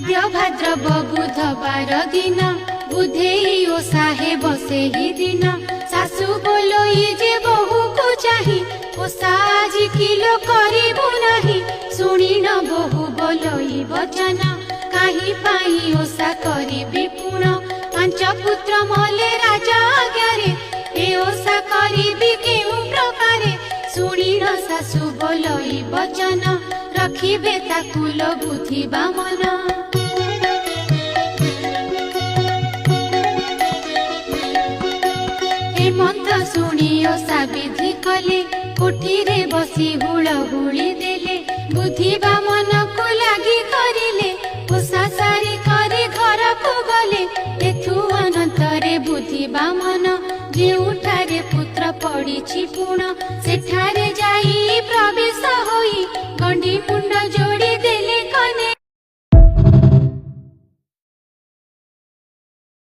आद्य भाद्रव बुधवार दिन बुधेई ओषा हे बसे ही दिन सासु बोलोई जे बहु को चाही ओषा आज किलो करिबु नाही सुनिन बहु बोलोई वचन काहि पाई ओषा करिबि पुण पांच पुत्र मले राजा आज्ञारे ए ओषा करिबि केउ प्रकारे सुनिन सासु बोलोई वचन रखिबे ताकुल बुद्धि बामन मंत्र शुणी ओषा विधि कले कोठी रे बसी हुलहुली देले बुद्धि बामन को लागी करिले ओषा सारी करे घर को गले एथु अनंतरे बुद्धि बामन जेउठारे पुत्र पड़िछि पुण सेठारे